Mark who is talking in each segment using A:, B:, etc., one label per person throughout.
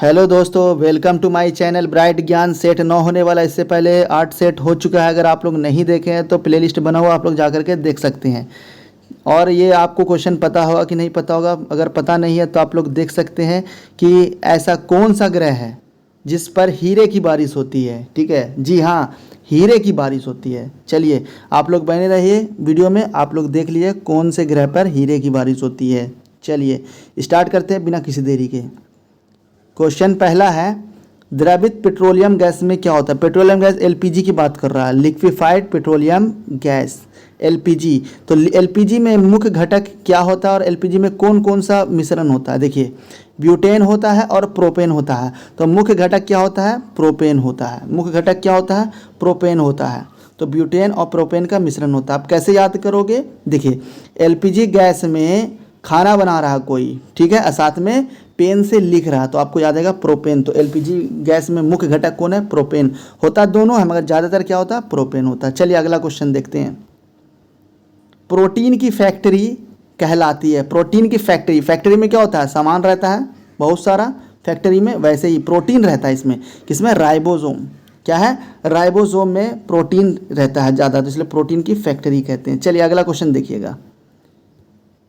A: Hello दोस्तों, welcome to my channel Bright Gyan. Set 9 होने वाला, इससे पहले 8 सेट हो चुका है। अगर आप लोग नहीं देखे हैं तो प्लेलिस्ट बना हुआ, आप लोग जा करके देख सकते हैं। और ये आपको क्वेश्चन पता होगा कि नहीं पता होगा, अगर पता नहीं है तो आप लोग देख सकते हैं कि ऐसा कौन सा ग्रह है जिस पर हीरे की बारिश होती है। ठीक है जी, हाँ, हीरे की बारिश होती है। चलिए आप लोग बने रहिए वीडियो में, आप लोग देख लीजिए कौन से ग्रह पर हीरे की बारिश होती है। चलिए स्टार्ट करते हैं बिना किसी देरी के। क्वेश्चन पहला है, द्रवित पेट्रोलियम गैस में क्या होता है। पेट्रोलियम गैस एलपीजी की बात कर रहा है, लिक्विफाइड पेट्रोलियम गैस एलपीजी। तो एलपीजी में मुख्य घटक क्या होता है और एलपीजी में कौन कौन सा मिश्रण होता है। देखिए, ब्यूटेन होता है और प्रोपेन होता है। तो मुख्य घटक क्या होता है, प्रोपेन होता है। मुख्य घटक क्या होता है, प्रोपेन होता है। तो ब्यूटेन और प्रोपेन का मिश्रण होता है। आप कैसे याद करोगे, देखिए एलपीजी गैस में खाना बना रहा कोई, ठीक है, और साथ में पेन से लिख रहा, तो आपको याद आएगा प्रोपेन। तो एलपीजी गैस में मुख्य घटक कौन है, प्रोपेन होता है। दोनों है मगर ज़्यादातर क्या होता है, प्रोपेन होता है। चलिए अगला क्वेश्चन देखते हैं। प्रोटीन की फैक्ट्री कहलाती है। प्रोटीन की फैक्ट्री, फैक्ट्री में क्या होता है, सामान रहता है बहुत सारा फैक्ट्री में, वैसे ही प्रोटीन रहता है इसमें। किसमें, राइबोसोम। क्या है, राइबोसोम में प्रोटीन रहता है ज़्यादा, तो इसलिए प्रोटीन की फैक्ट्री कहते हैं। चलिए अगला क्वेश्चन देखिएगा।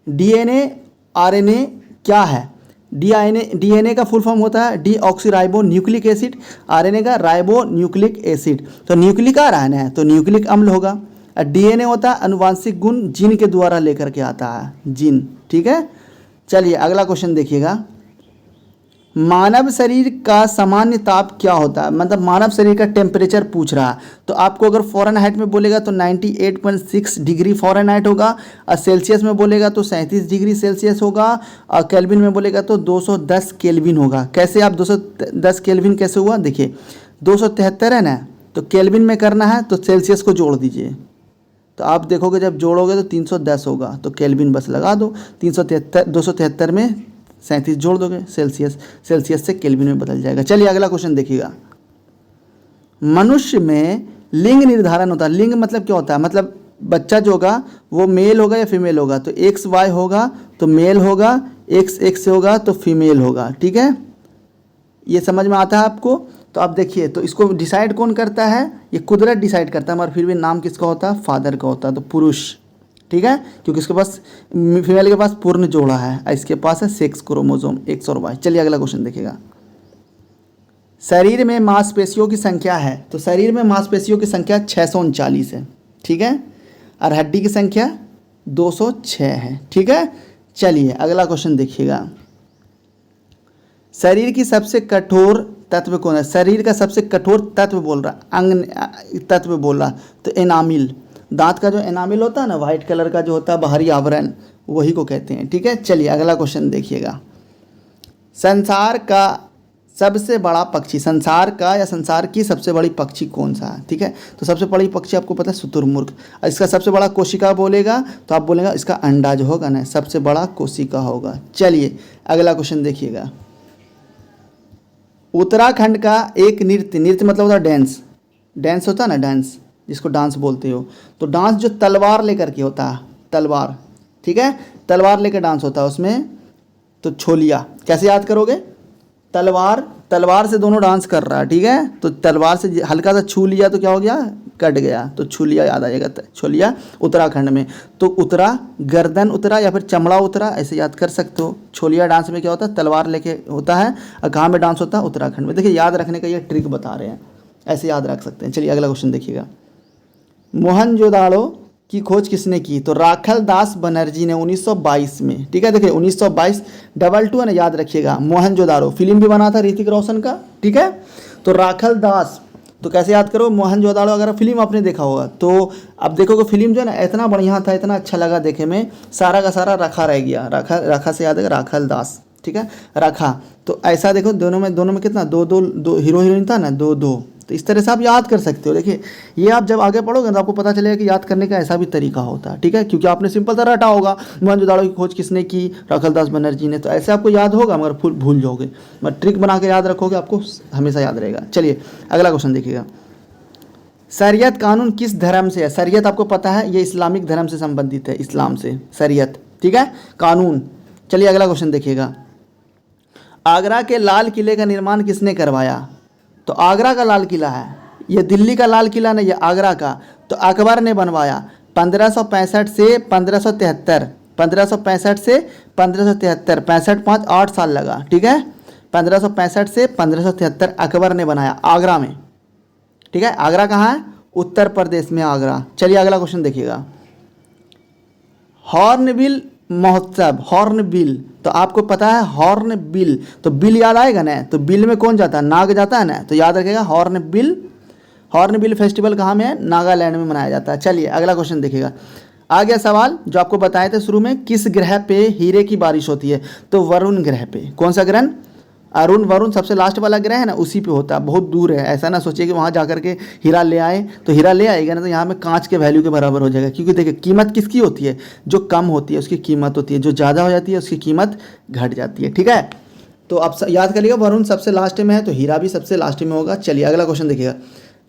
A: डीएनए आरएनए क्या है। डीएनए का फुल फॉर्म होता है डीऑक्सीराइबो न्यूक्लिक एसिड, आरएनए का राइबो न्यूक्लिक एसिड। तो न्यूक्लिक आ रहा है ना, तो न्यूक्लिक अम्ल होगा। और डीएनए होता है अनुवांशिक गुण, जीन के द्वारा लेकर के आता है, जीन। ठीक है, चलिए अगला क्वेश्चन देखिएगा। मानव शरीर का सामान्य ताप क्या होता है, मतलब मानव शरीर का टेम्परेचर पूछ रहा है। तो आपको अगर फ़ारेनहाइट में बोलेगा तो 98.6 डिग्री फ़ारेनहाइट होगा, और सेल्सियस में बोलेगा तो 37 डिग्री सेल्सियस होगा, और केल्विन में बोलेगा तो 210 केल्विन होगा। कैसे आप 210 केल्विन कैसे हुआ, देखिए 273 है ना, तो केल्विन में करना है तो सेल्सियस को जोड़ दीजिए, तो आप देखोगे जब जोड़ोगे तो 310 होगा, तो केल्विन बस लगा दो। 273 में 37 जोड़ दोगे, सेल्सियस से केल्विन में बदल जाएगा। चलिए अगला क्वेश्चन देखिएगा। मनुष्य में लिंग निर्धारण होता है। लिंग मतलब क्या होता है, मतलब बच्चा जो होगा वो मेल होगा या फीमेल होगा। तो एक्स वाई होगा तो मेल होगा, एक्स एक्स होगा तो फीमेल होगा। ठीक है, ये समझ में आता है आपको। तो आप देखिए, तो इसको डिसाइड कौन करता है, ये कुदरत डिसाइड करता है, मगर फिर भी नाम किसका होता है, फादर का होता है, तो पुरुष। ठीक है, क्योंकि इसके पास फीमेल के पास पूर्ण जोड़ा है, इसके पास है सेक्स क्रोमोसोम एक्स और वाई। चलिए अगला क्वेश्चन देखिएगा। शरीर में मांसपेशियों की संख्या है। तो शरीर में मांसपेशियों की संख्या 639 है। ठीक है, और हड्डी की संख्या 206 है। ठीक है, चलिए अगला क्वेश्चन देखिएगा। शरीर की सबसे कठोर तत्व कौन है। शरीर का सबसे कठोर तत्व बोल रहा, अंग तत्व बोल रहा, तो एनामिल। दांत का जो एनामिल होता है ना, वाइट कलर का जो होता है बाहरी आवरण, वही को कहते हैं। ठीक है, चलिए अगला क्वेश्चन देखिएगा। संसार का सबसे बड़ा पक्षी, संसार का या संसार की सबसे बड़ी पक्षी कौन सा है। ठीक है, तो सबसे बड़ी पक्षी आपको पता है शुतुरमुर्ग। और इसका सबसे बड़ा कोशिका बोलेगा तो आप बोलेगा इसका अंडा जो होगा ना, सबसे बड़ा कोशिका होगा। चलिए अगला क्वेश्चन देखिएगा। उत्तराखंड का एक नृत्य, नृत्य मतलब होता है डांस, डांस होता है ना, डांस जिसको डांस बोलते हो, तो डांस जो तलवार लेकर के होता है, तलवार। ठीक है, तलवार लेकर डांस होता है उसमें, तो छोलिया। कैसे याद करोगे, तलवार, तलवार से दोनों डांस कर रहा है। ठीक है, तो तलवार से हल्का सा छू लिया तो क्या हो गया, कट गया, तो छुलिया याद आ जाएगा। छोलिया उत्तराखंड में। तो उतरा, गर्दन उतरा या फिर चमड़ा उतरा, ऐसे याद कर सकते हो। छोलिया डांस में क्या होता है, तलवार लेके होता है। और कहाँ में डांस होता है, उत्तराखंड में। देखिए याद रखने का ये ट्रिक बता रहे हैं, ऐसे याद रख सकते हैं। चलिए अगला क्वेश्चन देखिएगा। मोहनजोदाड़ो की खोज किसने की। तो राखल दास बनर्जी ने 1922 में। ठीक है, देखिए 1922 22 है ना, याद रखिएगा। मोहनजोदाड़ो फिल्म भी बना था ऋतिक रोशन का। ठीक है, तो राखल दास, तो कैसे याद करो, मोहनजोदाड़ो। अगर फिल्म आपने देखा होगा तो अब देखोगे फिल्म जो है ना, इतना बढ़िया था, इतना अच्छा लगा देखे में, सारा का सारा रखा रह गया। रखा से याद है, राखल दास। ठीक है, रखा। तो ऐसा देखो, दोनों में कितना, दो हीरो हीरोइन था ना, दो। तो इस तरह से आप याद कर सकते हो। देखिए ये आप जब आगे पढ़ोगे तो आपको पता चलेगा कि याद करने का ऐसा भी तरीका होता है। ठीक है, क्योंकि आपने सिंपल सा रटा होगा, मोहनजोदाड़ो की खोज किसने की, राखल दास बनर्जी ने, तो ऐसे आपको याद होगा, मगर भूल जाओगे। मगर ट्रिक बना के याद रखोगे, आपको हमेशा याद रहेगा। चलिए अगला क्वेश्चन देखिएगा। शरीयत कानून किस धर्म से है। शरीयत आपको पता है, ये इस्लामिक धर्म से संबंधित है, इस्लाम से शरीयत। ठीक है, कानून। चलिए अगला क्वेश्चन देखिएगा। आगरा के लाल किले का निर्माण किसने करवाया? तो आगरा का लाल किला है, ये दिल्ली का लाल किला नहीं, ये आगरा का। तो अकबर ने बनवाया 1565 से 1573, 1565 से 1573, 65 5 8 साल लगा, ठीक है। 1565 से 1573 अकबर ने बनाया आगरा में, ठीक है। आगरा कहाँ है? उत्तर प्रदेश में आगरा। चलिए अगला क्वेश्चन देखिएगा। हॉर्नबिल महोत्सव, हॉर्नबिल, तो आपको पता है हॉर्नबिल, तो बिल याद आएगा ना, तो बिल में कौन जाता है? नाग जाता है ना, तो याद रखिएगा हॉर्नबिल। हॉर्नबिल फेस्टिवल कहाँ में है? नागालैंड में मनाया जाता है। चलिए अगला क्वेश्चन देखिएगा। आ गया सवाल जो आपको बताए थे शुरू में, किस ग्रह पे हीरे की बारिश होती है? तो वरुण ग्रह पे। कौन सा ग्रह? वरुण सबसे लास्ट वाला ग्रह है ना, उसी पे होता है, बहुत दूर है। ऐसा ना सोचिए कि वहाँ जा करके हीरा ले आए, तो हीरा ले आएगा ना तो यहाँ में कांच के वैल्यू के बराबर हो जाएगा। क्योंकि देखिए कीमत किसकी होती है? जो कम होती है उसकी कीमत होती है, जो ज़्यादा हो जाती है उसकी कीमत घट जाती है, ठीक है। तो आप याद करिएगा वरुण सबसे लास्ट में है, तो हीरा भी सबसे लास्ट में होगा। चलिए अगला क्वेश्चन देखिएगा।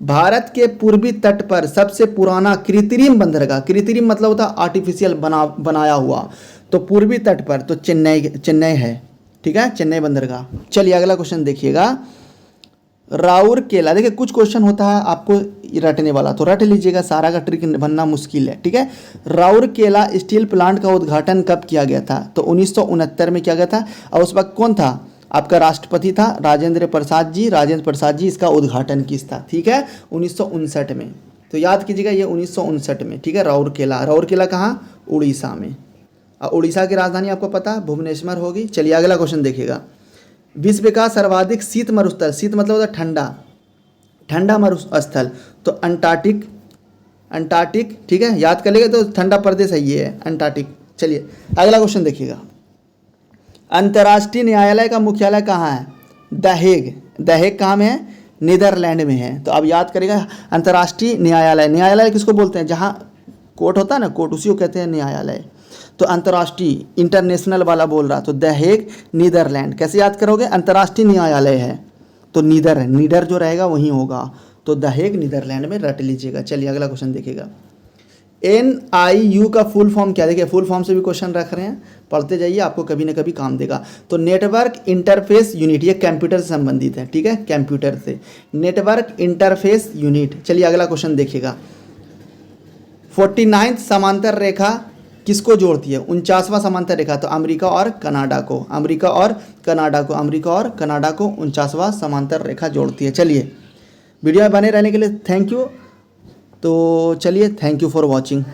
A: भारत के पूर्वी तट पर सबसे पुराना कृत्रिम बंदरगाह, कृत्रिम मतलब होता है आर्टिफिशियल बनाया हुआ, तो पूर्वी तट पर तो चेन्नई है, ठीक है, चेन्नई बंदरगाह। चलिए अगला क्वेश्चन देखिएगा। राउरकेला, देखिए कुछ क्वेश्चन होता है आपको रटने वाला, तो रट लीजिएगा, सारा का ट्रिक बनना मुश्किल है, ठीक है। राउरकेला स्टील प्लांट का उद्घाटन कब किया गया था? तो 1969 में किया गया था। और उस वक्त कौन था? आपका राष्ट्रपति था राजेंद्र प्रसाद जी इसका उद्घाटन किस था, ठीक है, 1959 में। तो याद कीजिएगा ये 1959 में, ठीक है। राउरकेला कहाँ? उड़ीसा में। और उड़ीसा की राजधानी आपको पता है भुवनेश्वर होगी। चलिए अगला क्वेश्चन देखिएगा। विश्व का सर्वाधिक शीत मरुस्थल, शीत मतलब होता है ठंडा मरुस्थल, तो अंटार्कटिक, ठीक है, याद कर लेगा, तो ठंडा प्रदेश है ये है अंटार्कटिक। चलिए अगला क्वेश्चन देखिएगा। अंतर्राष्ट्रीय न्यायालय का मुख्यालय कहाँ है? दहेग कहाँ में है? नीदरलैंड में है। तो अब याद करेगा अंतर्राष्ट्रीय न्यायालय किसको बोलते हैं? जहाँ कोर्ट होता है ना, कोर्ट, उसी को कहते हैं न्यायालय। तो अंतर्राष्ट्रीय, इंटरनेशनल वाला बोल रहा, तो द हेग नीदरलैंड। कैसे याद करोगे? अंतर्राष्ट्रीय न्यायालय है तो नीदर जो रहेगा वहीं होगा, तो द हेग नीदरलैंड में रट लीजिएगा। चलिए अगला क्वेश्चन देखिएगा। NIU का फुल फॉर्म क्या? देखिए फुल फॉर्म से भी क्वेश्चन रख रहे हैं, पढ़ते जाइए, आपको कभी ना कभी काम देगा। तो नेटवर्क इंटरफेस यूनिट, ये कंप्यूटर से संबंधित है, ठीक है, कंप्यूटर से, नेटवर्क इंटरफेस यूनिट। चलिए अगला क्वेश्चन देखिएगा। 49th समांतर रेखा किसको जोड़ती है? 49वां समांतर रेखा, तो अमेरिका और कनाडा को 49वां समांतर रेखा जोड़ती है। चलिए वीडियो में बने रहने के लिए थैंक यू। तो चलिए थैंक यू फॉर वॉचिंग।